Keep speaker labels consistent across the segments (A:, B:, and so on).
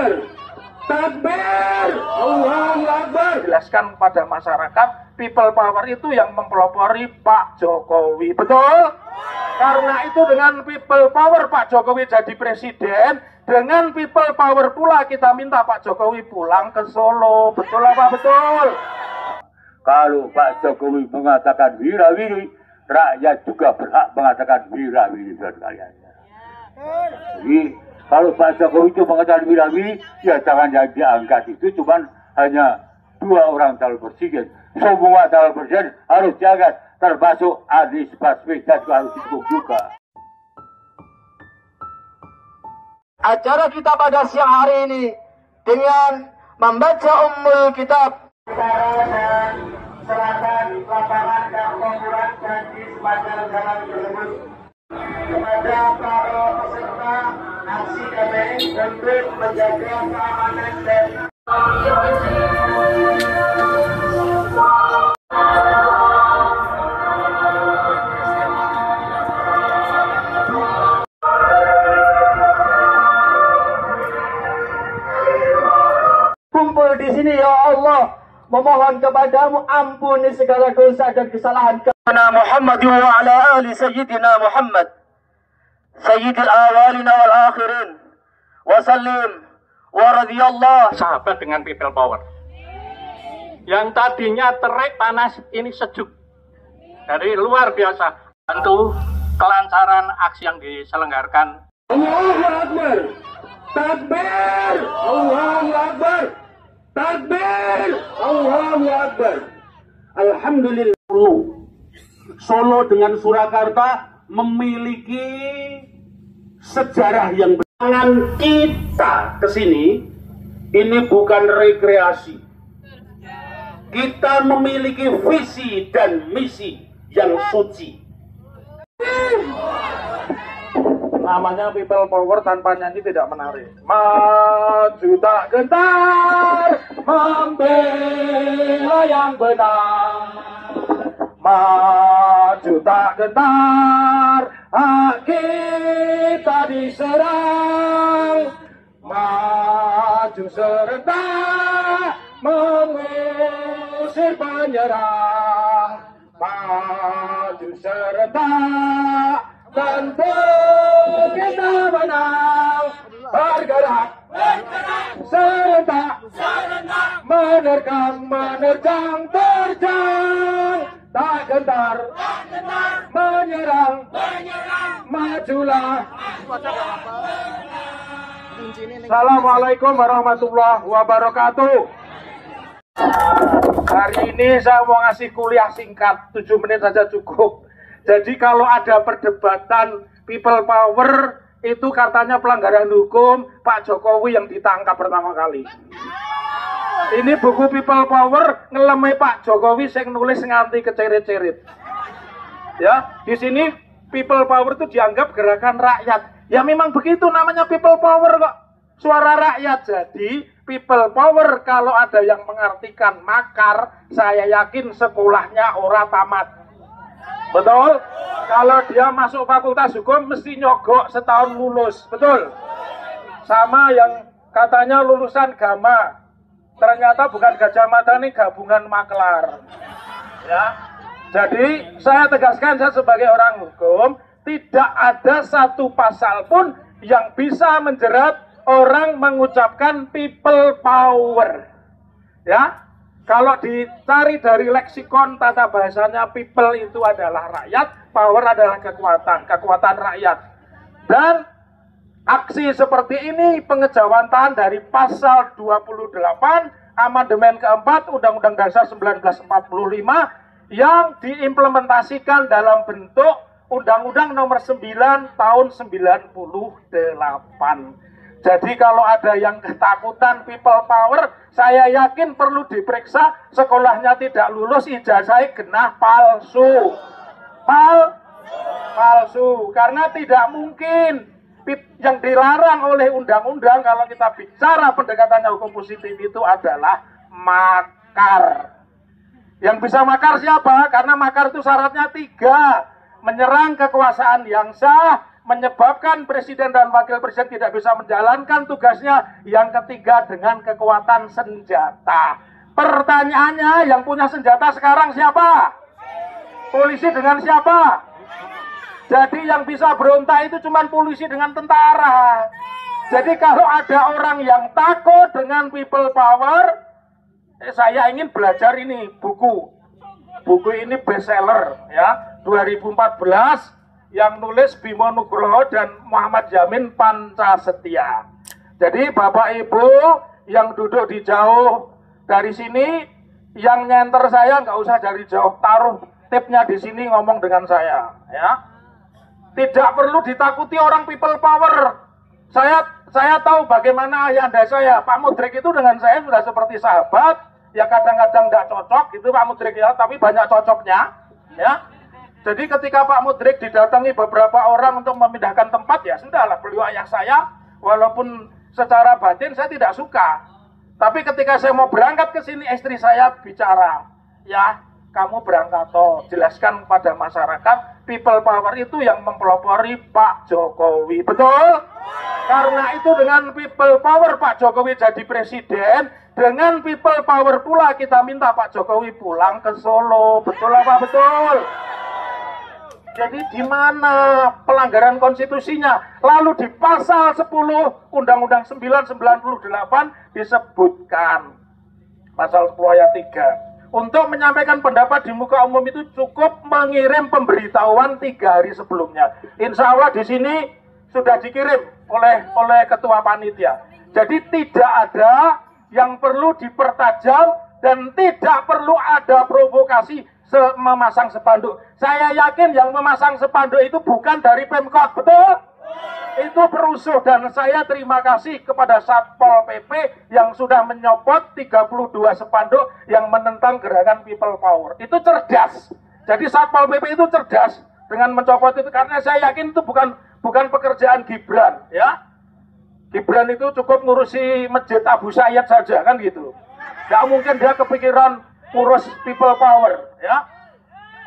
A: Akbar. Takbir. Allahu Akbar. Jelaskan pada masyarakat, people power itu yang mempelopori Pak Jokowi. Betul? Karena itu dengan people power Pak Jokowi jadi presiden, dengan people power pula kita minta Pak Jokowi pulang ke Solo. Betul apa betul?
B: Kalau Pak Jokowi mengatakan wirawiri, rakyat juga berhak mengatakan wirawiri dan kaliannya. Jadi kalau Pak Jokowi itu mengatakan wirawiri, ya jangan yang diangkat itu cuman hanya 2 orang calon presiden. Semua calon presiden harus diangkat, termasuk Anies Baswedan harus didukung juga.
A: Acara kita pada siang hari ini dengan membaca Ummul Kitab. Dan serahkan lapangan Kartopuran dan di sepanjang jalan tersebut kepada para peserta aksi KPI untuk menjaga keamanan dan kumpul di sini ya Allah, memohon kepadamu ampuni segala dosa dan kesalahan kami. Muhammad wa ala ali sayyidina Muhammad sayyidil awalin wal akhirin wa sallim wa radhiyallahu. Sahabat dengan people power yang tadinya terik panas ini sejuk, dari luar biasa bantu kelancaran aksi yang diselenggarakan. Allahu Akbar. Takbir. Allahu Akbar. Takbir. Allahu Akbar. Alhamdulillah. Solo dengan Surakarta memiliki sejarah yang dengan kita kesini ini bukan rekreasi. Kita memiliki visi dan misi yang suci. Namanya people power tanpa nyanyi tidak menarik. Maju tak gentar, membela yang benar. Maju tak gentar, hak kita diserang. Maju serentak, mengusir penyerang. Maju serentak, tentu kita menang. Bergerak, serentak, menerjang, terjang. Tak gentar, menyerang, majulah. Assalamualaikum warahmatullahi wabarakatuh. Hari ini saya mau ngasih kuliah singkat, 7 menit saja cukup. Jadi kalau ada perdebatan people power, itu katanya pelanggaran hukum, Pak Jokowi yang ditangkap pertama kali. Ini buku people power ngelemai Pak Jokowi, saya nulis nganti kecerit-cerit. Ya, di sini people power itu dianggap gerakan rakyat. Ya memang begitu namanya people power kok. Suara rakyat. Jadi people power kalau ada yang mengartikan makar, saya yakin sekolahnya ora tamat. Betul? Kalau dia masuk fakultas hukum mesti nyogok setahun lulus. Betul? Sama yang katanya lulusan Gama, ternyata bukan Gajah Mada, ini gabungan maklar. Ya. Jadi saya tegaskan, saya sebagai orang hukum, tidak ada satu pasal pun yang bisa menjerat orang mengucapkan people power. Ya. Kalau dicari dari leksikon tata bahasanya, people itu adalah rakyat, power adalah kekuatan rakyat. Dan aksi seperti ini pengejawantahan dari pasal 28 amandemen keempat Undang-Undang Dasar 1945 yang diimplementasikan dalam bentuk Undang-Undang Nomor 9 Tahun 98. Jadi kalau ada yang ketakutan people power, saya yakin perlu diperiksa, sekolahnya tidak lulus, ijazahnya genah palsu. Palsu, karena tidak mungkin yang dilarang oleh undang-undang kalau kita bicara pendekatannya hukum positif itu adalah makar. Yang bisa makar siapa? Karena makar itu syaratnya 3. Menyerang kekuasaan yang sah, menyebabkan presiden dan wakil presiden tidak bisa menjalankan tugasnya. Yang ketiga, dengan kekuatan senjata. Pertanyaannya, yang punya senjata sekarang siapa? Polisi dengan siapa? Jadi yang bisa berontak itu cuma polisi dengan tentara. Jadi kalau ada orang yang takut dengan people power, saya ingin belajar ini buku. Buku ini bestseller ya, 2014 yang nulis Bimo Nugroho dan Muhammad Yamin Pancasetia. Jadi Bapak Ibu yang duduk di jauh dari sini, yang nyenter saya nggak usah dari jauh, taruh tipnya di sini ngomong dengan saya ya. Tidak perlu ditakuti orang people power. Saya tahu bagaimana ayahanda saya, Pak Mudrik itu dengan saya sudah seperti sahabat. Ya kadang-kadang nggak cocok gitu Pak Mudrik ya, tapi banyak cocoknya ya. Jadi ketika Pak Mudrik didatangi beberapa orang untuk memindahkan tempat, ya sudahlah, beliau ayah saya, walaupun secara batin saya tidak suka. Tapi ketika saya mau berangkat ke sini, istri saya bicara, ya kamu berangkat toh, jelaskan kepada masyarakat, people power itu yang mempelopori Pak Jokowi, betul? Karena itu dengan people power Pak Jokowi jadi presiden, dengan people power pula kita minta Pak Jokowi pulang ke Solo, betul apa betul? Jadi di mana pelanggaran konstitusinya? Lalu di pasal 10 Undang-Undang 998 disebutkan pasal 10 ayat 3. Untuk menyampaikan pendapat di muka umum itu cukup mengirim pemberitahuan 3 hari sebelumnya. Insya Allah di sini sudah dikirim oleh ketua panitia. Jadi tidak ada yang perlu dipertajam dan tidak perlu ada provokasi memasang spanduk. Saya yakin yang memasang spanduk itu bukan dari Pemkot, betul? Itu perusuh, dan saya terima kasih kepada Satpol PP yang sudah menyopot 32 spanduk yang menentang gerakan people power. Itu cerdas. Jadi Satpol PP itu cerdas dengan mencopot itu, karena saya yakin itu bukan pekerjaan Gibran, ya. Gibran itu cukup ngurusi Masjid Abu Sayyid saja kan gitu. Gak mungkin dia kepikiran urus people power ya.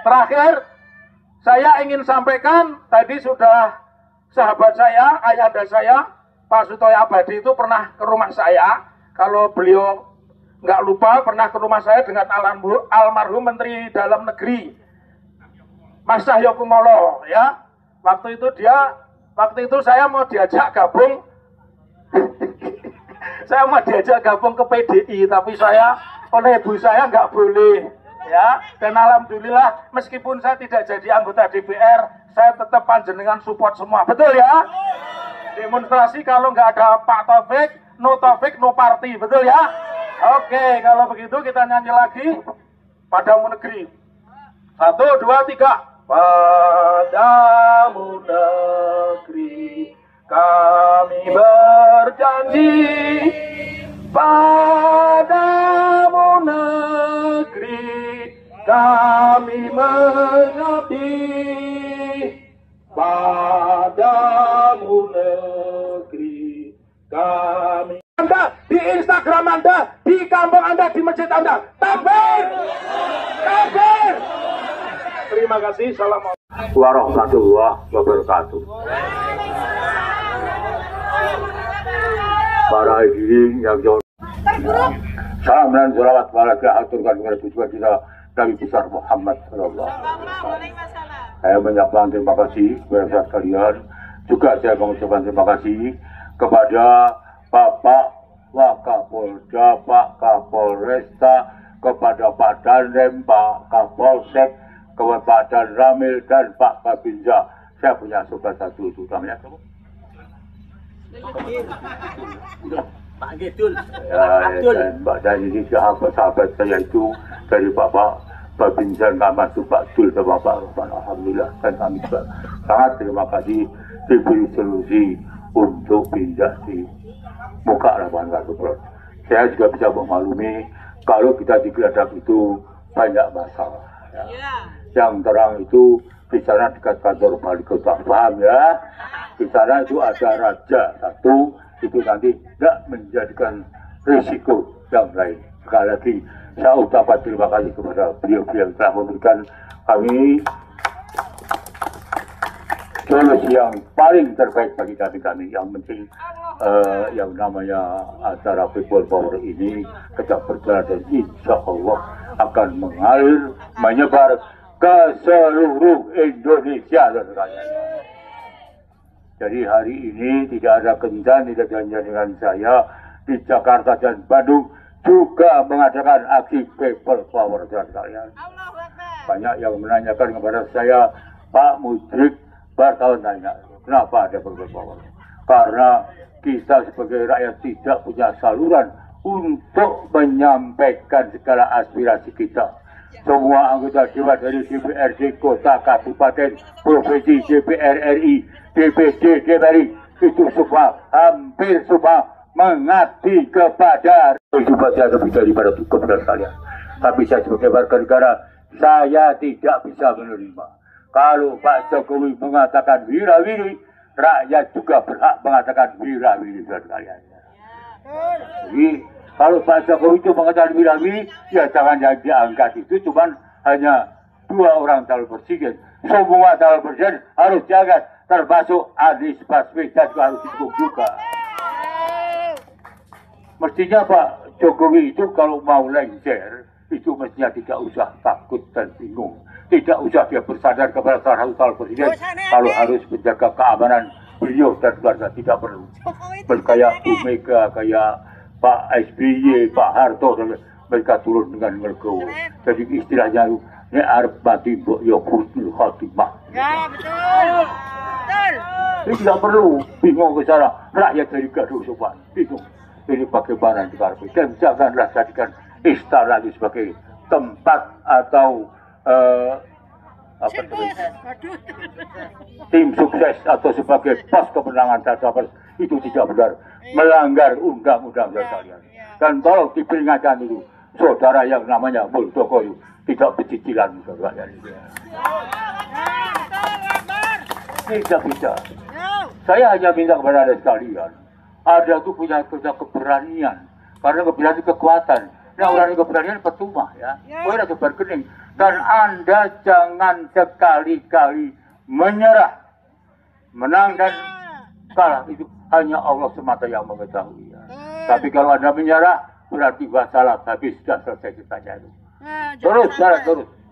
A: Terakhir saya ingin sampaikan, tadi sudah sahabat saya, ayahanda saya Pak Sutoyo Abadi itu pernah ke rumah saya. Kalau beliau nggak lupa pernah ke rumah saya dengan almarhum Menteri Dalam Negeri Mas Cahyokumolo ya. Waktu itu saya mau diajak gabung ke PDI, tapi oleh ibu saya nggak boleh ya. Dan alhamdulillah meskipun saya tidak jadi anggota DPR, saya tetap panjenengan support semua, betul ya. Demonstrasi kalau nggak ada Pak Taufik, no Taufik, no party, betul ya. Oke, kalau begitu kita nyanyi lagi Padamu Negeri. 1, 2, 3. Padamu negeri kami berjanji, padamu negeri kami mengabdi, padamu negeri kami. Anda di Instagram Anda, di kampung Anda, di masjid Anda, takbir, takbir. Terima kasih. Assalamualaikum
B: warahmatullahi wabarakatuh. Para hadirin yang jauh, salam dan salawat aturkan kepada tujuan kita Nabi besar Muhammad Sallallahu Alaihi Wasallam. Saya menyampaikan terima kasih kepada sekalian. Juga saya mengucapkan terima kasih kepada Bapak Wakapolda, Pak Kapolresta, kepada Pak Danrem, Pak Kapolsek, kepada Pak Danramil dan Pak Babinsa. Saya punya sobat satu itu namanya kamu.
C: Pak Gedul.
B: Dan Pak dan ini sahabat saya itu dari Bapak Babinsa, Pak Dul sama Pak Rohman. Alhamdulillah, dan kami juga sangat terima kasih diberi solusi untuk pindah di muka lapangan Kartu. Saya juga bisa memaklumi kalau kita di Geladak itu banyak masalah. Ya. Yang terang itu di sana dekat kantor wali kota, paham ya? Di sana itu ada raja satu, itu nanti tidak menjadikan risiko yang lain. Sekali lagi saya ucapkan terima kasih kepada beliau-beliau yang telah memberikan kami solusi yang paling terbaik bagi kami. Yang penting yang namanya acara People Power ini tetap berjalan dan insya Allah akan mengalir menyebar ke seluruh Indonesia dan rakyatnya. Jadi hari ini tidak ada kencan, tidak janjian dengan saya di Jakarta dan Bandung juga mengadakan aksi People Power dan kalian. Banyak yang menanyakan kepada saya, Pak Mudrik, bertahun tanya, kenapa ada People Power? Karena kita sebagai rakyat tidak punya saluran untuk menyampaikan segala aspirasi kita. Semua anggota dewan dari DPRD, kota, kabupaten, provinsi, DPR RI, DPD, DPRI, itu semua, hampir semua mengabdi kepada bupati lebih daripada kepada kalian. Tapi saya sebagai warga negara, saya tidak bisa menerima. Kalau Pak Jokowi mengatakan wirawiri, rakyat juga berhak mengatakan wirawiri dan kalian. Jadi kalau Pak Jokowi itu mengatakan wirawiri, ya jangan yang diangkat itu cuman hanya 2 orang calon presiden. Semua calon presiden harus diangkat, termasuk Anies Baswedan harus didukung juga. Mestinya Pak Jokowi itu kalau mau lengser, itu mestinya tidak usah takut dan bingung. Tidak usah dia bersandar kepada salah satu calon presiden. Kalau harus menjaga keamanan beliau dan keluarga, tidak perlu. Kayak Bu Mega, kayak Pak SBY, Pak Harto, mereka turun dengan legowo. Jadi istilahnya, ini arep mati mbok ya husnul khotimah.
D: Ya, betul. Betul.
B: Ini tidak perlu bingung ke sana. Rakyat dari gaduh sopan, bingung. Ini bagaimana negara kita, dan janganlah jadikan istana ini sebagai tempat atau tim sukses atau sebagai pos kemenangan capres. Itu tidak benar, melanggar undang-undang dan kalian. Dan tolong diperingatkan itu, saudara yang namanya Muldoko itu tidak bercicilan rakyat ini. Tidak bisa. Saya hanya minta kepada Anda sekalian, Anda itu punya keberanian, karena keberanian itu kekuatan. Nah, orang yang keberanian percuma ya. Boleh sebar kening. Dan Anda jangan sekali-kali menyerah. Menang dan kalah itu hanya Allah semata yang mengetahui ya. Tapi kalau Anda menyerah, berarti wassalam, habis sudah selesai ceritanya itu. Terus.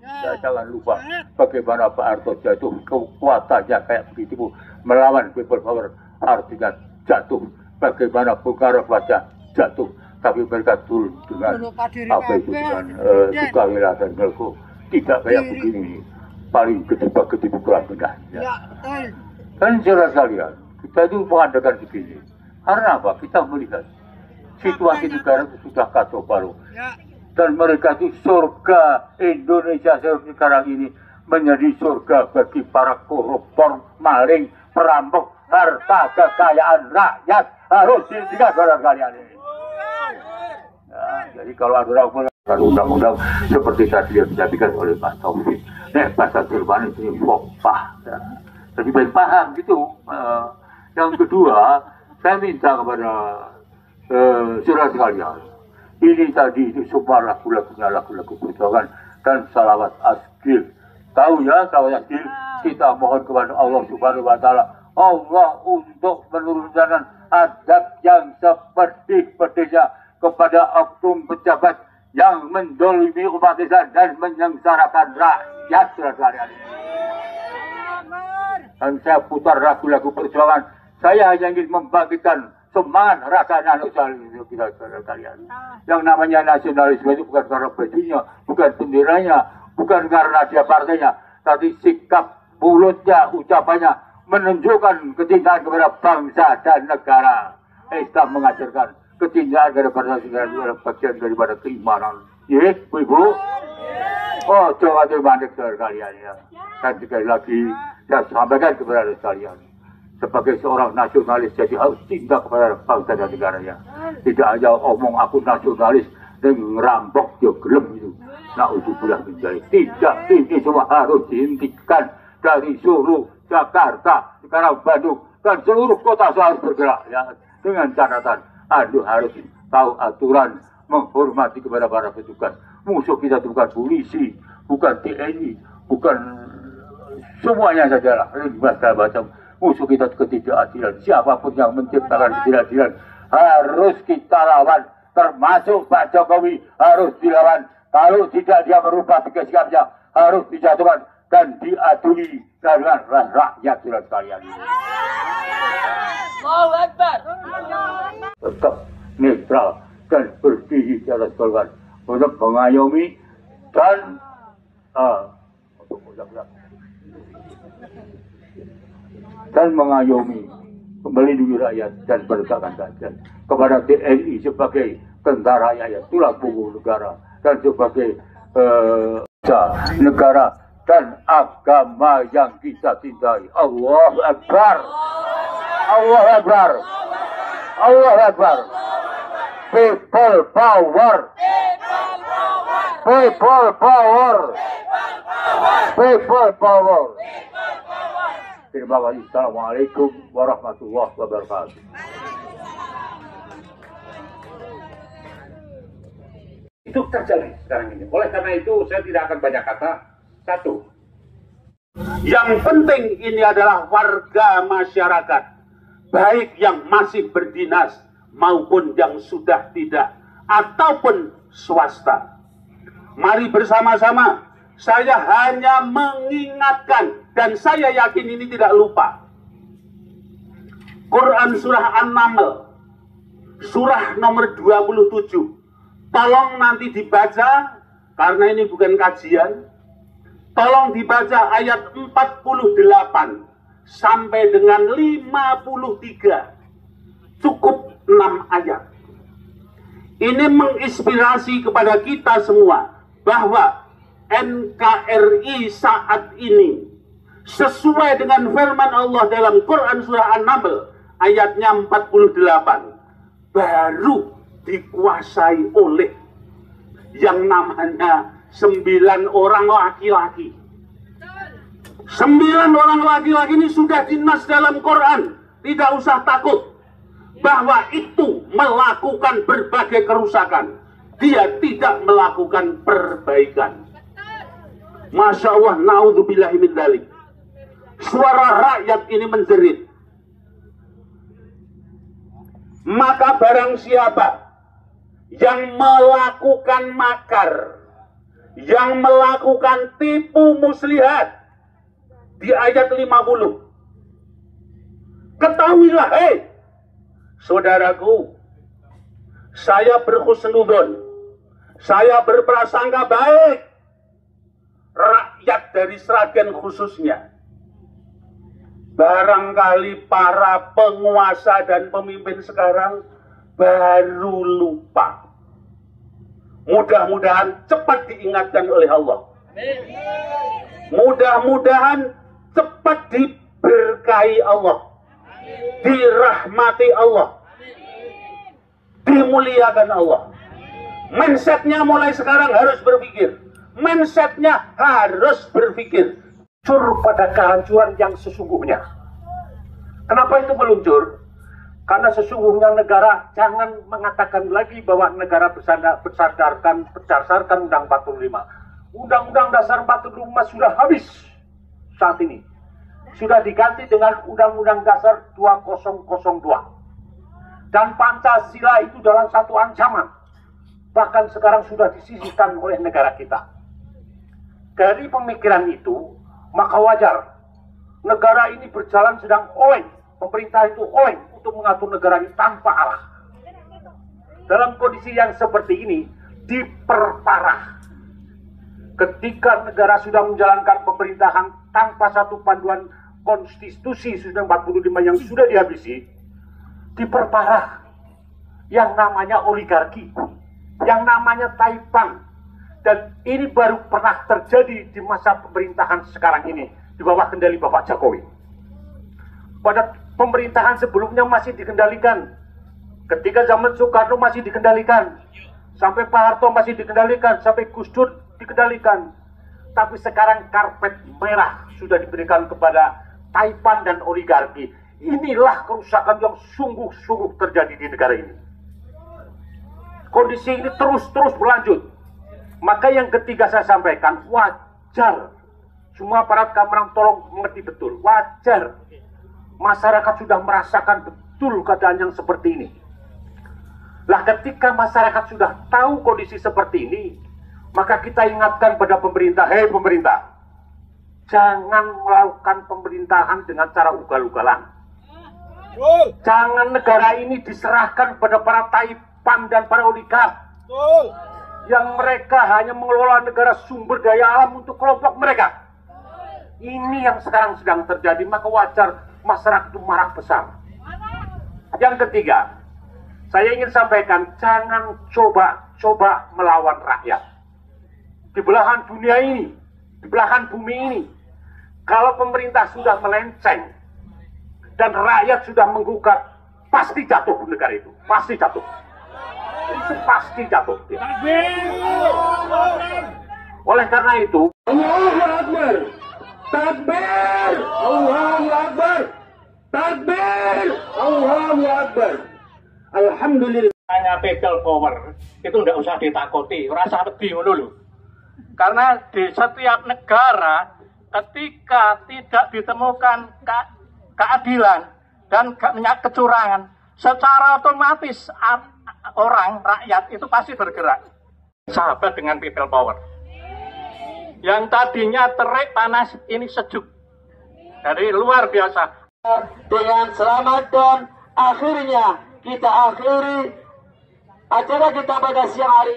B: Ya, jangan lupa bagaimana Pak Harto jatuh, kekuatannya kayak begitu melawan People Power, artinya jatuh. Bagaimana Bung Karno wajah jatuh, tapi mereka turun dengan apa itu dengan sukarela dan melko. Tidak kayak begini, paling gedebak-gedebuk kurang bedahnya. Dan saudara sekalian, kita itu mengadakan begini karena apa? Kita melihat situasi negara itu sudah kacau balau. Dan mereka itu surga Indonesia sekarang ini menjadi surga bagi para koruptor, maling, perampok, harta kekayaan rakyat harus dihentikan saudara kalian ini. Ya, jadi kalau ada undang-undang seperti tadi yang disampaikan oleh Pak Taufik, bahasa Jerman itu fopah. Ya. Jadi baik paham gitu. Yang kedua, saya minta kepada saudara sekalian, ini tadi itu semua lagu-lagunya lagu-lagu perjuangan dan salawat asgil. Tahu ya salawat asgil? Kita mohon kepada Allah Subhanahu Wa Taala, Allah untuk menurunkan adab yang seperti-sepertinya kepada oknum pejabat yang mendolimi umat Islam dan menyengsarakan rakyat sekalian. Dan saya putar lagu-lagu perjuangan. Saya hanya ingin membangkitkan semangat rasa nasionalisme kita sekalian. Yang namanya nasionalisme itu bukan karena bajunya, bukan benderanya, bukan karena dia partainya, tapi sikap mulutnya, ucapannya menunjukkan kecintaan kepada bangsa dan negara. Islam mengajarkan kecintaan kepada bangsa dan negara bagian daripada keimanan. Ya, Ibu. Oh, coba mandek sekalian ya. Dan sekali lagi saya sampaikan kepada sekalian, sebagai seorang nasionalis jadi harus cinta kepada bangsa dan negaranya. Tidak hanya omong aku nasionalis dan ngerampok yo gelem itu. Naudzubillah min dzalik. Tidak, ini semua harus dihentikan dari seluruh Jakarta, sekarang Bandung dan seluruh kota harus bergerak ya, dengan catatan Anda harus tahu aturan, menghormati kepada para petugas. Musuh kita itu bukan polisi, bukan TNI, bukan Semuanya sajalah rimba segala macam musuh kita ketidakadilan. Siapapun yang menciptakan ketidakadilan harus kita lawan, termasuk Pak Jokowi harus dilawan. Kalau tidak dia merubah sikapnya harus dijatuhkan dan diadili dengan rakyat sekalian.
C: Allahu Akbar.
B: Tetap netral dan berdiri di atas golongan untuk mengayomi dan mengayomi, melindungi rakyat dan menegakkan keadilan kepada TNI sebagai tentara rakyat, tulang punggung negara, dan sebagai negara dan agama yang kita cintai. Allahu Akbar. Allahu Akbar. Allahu Akbar. People power. People power. People power. Terima kasih. Assalamualaikum warahmatullahi wabarakatuh.
E: Itu terjadi sekarang ini. Oleh karena itu saya tidak akan banyak kata. Satu, yang penting ini adalah warga masyarakat, baik yang masih berdinas maupun yang sudah tidak, ataupun swasta. Mari bersama-sama, saya hanya mengingatkan, dan saya yakin ini tidak lupa. Quran surah An-Naml, surah nomor 27. Tolong nanti dibaca, karena ini bukan kajian. Tolong dibaca ayat 48 sampai dengan 53. Cukup 6 ayat. Ini menginspirasi kepada kita semua bahwa NKRI saat ini sesuai dengan firman Allah dalam Quran surah An-Naml ayatnya 48 baru dikuasai oleh yang namanya 9 orang laki-laki. 9 orang laki-laki ini sudah dinas dalam Quran. Tidak usah takut bahwa itu melakukan berbagai kerusakan. Dia tidak melakukan perbaikan. Masya Allah, naudzubillahi min dzalik. Suara rakyat ini menjerit. Maka barang siapa yang melakukan makar, yang melakukan tipu muslihat di ayat 50, ketahuilah, hei saudaraku, saya berhusnudon, saya berprasangka baik, rakyat dari Sragen khususnya. Barangkali para penguasa dan pemimpin sekarang baru lupa. Mudah-mudahan cepat diingatkan oleh Allah. Mudah-mudahan cepat diberkahi Allah, dirahmati Allah, dimuliakan Allah. Mindsetnya mulai sekarang harus berpikir. Mindsetnya harus berpikir meluncur pada kehancuran yang sesungguhnya. Kenapa itu meluncur? Karena sesungguhnya negara jangan mengatakan lagi bahwa negara berdasarkan Undang 45. Undang-Undang Dasar 45 sudah habis saat ini. Sudah diganti dengan Undang-Undang Dasar 2002. Dan Pancasila itu dalam satu ancaman. Bahkan sekarang sudah disisihkan oleh negara kita. Dari pemikiran itu, maka wajar negara ini berjalan sedang oleng. Pemerintah itu oleng untuk mengatur negara ini tanpa arah. Dalam kondisi yang seperti ini diperparah ketika negara sudah menjalankan pemerintahan tanpa satu panduan konstitusi sudah 45 yang sudah dihabisi, diperparah yang namanya oligarki, yang namanya Taipan. Dan ini baru pernah terjadi di masa pemerintahan sekarang ini di bawah kendali Bapak Jokowi. Pada pemerintahan sebelumnya masih dikendalikan. Ketika zaman Soekarno masih dikendalikan. Sampai Pak Harto masih dikendalikan. Sampai Gus Dur dikendalikan. Tapi sekarang karpet merah sudah diberikan kepada Taipan dan oligarki. Inilah kerusakan yang sungguh-sungguh terjadi di negara ini. Kondisi ini terus berlanjut. Maka yang ketiga saya sampaikan, wajar Semua aparat keamanan tolong mengerti betul. Wajar masyarakat sudah merasakan betul keadaan yang seperti ini. Lah ketika masyarakat sudah tahu kondisi seperti ini, maka kita ingatkan pada pemerintah, hei pemerintah, jangan melakukan pemerintahan dengan cara ugal-ugalan. Jangan negara ini diserahkan pada para taipan dan para oligark yang mereka hanya mengelola negara sumber daya alam untuk kelompok mereka. Ini yang sekarang sedang terjadi, maka wajar masyarakat itu marah besar. Yang ketiga, saya ingin sampaikan, jangan coba-coba melawan rakyat. Di belahan dunia ini, di belahan bumi ini, kalau pemerintah sudah melenceng dan rakyat sudah menggugat, pasti jatuh negara itu, pasti jatuh. Itu pasti jatuh. Oleh karena itu, Allahu Akbar, takbir, Allahu Akbar, takbir, Allahu Akbar. Alhamdulillah.
A: Hanya people power itu nggak usah ditakoti, rasa wedi ngono lho. Karena di setiap negara ketika tidak ditemukan keadilan dan banyak kecurangan, secara otomatis orang rakyat itu pasti bergerak. Sahabat dengan people power. Yang tadinya terik panas ini sejuk. Dari luar biasa.
F: Dengan selamat dan akhirnya kita akhiri acara kita pada siang hari.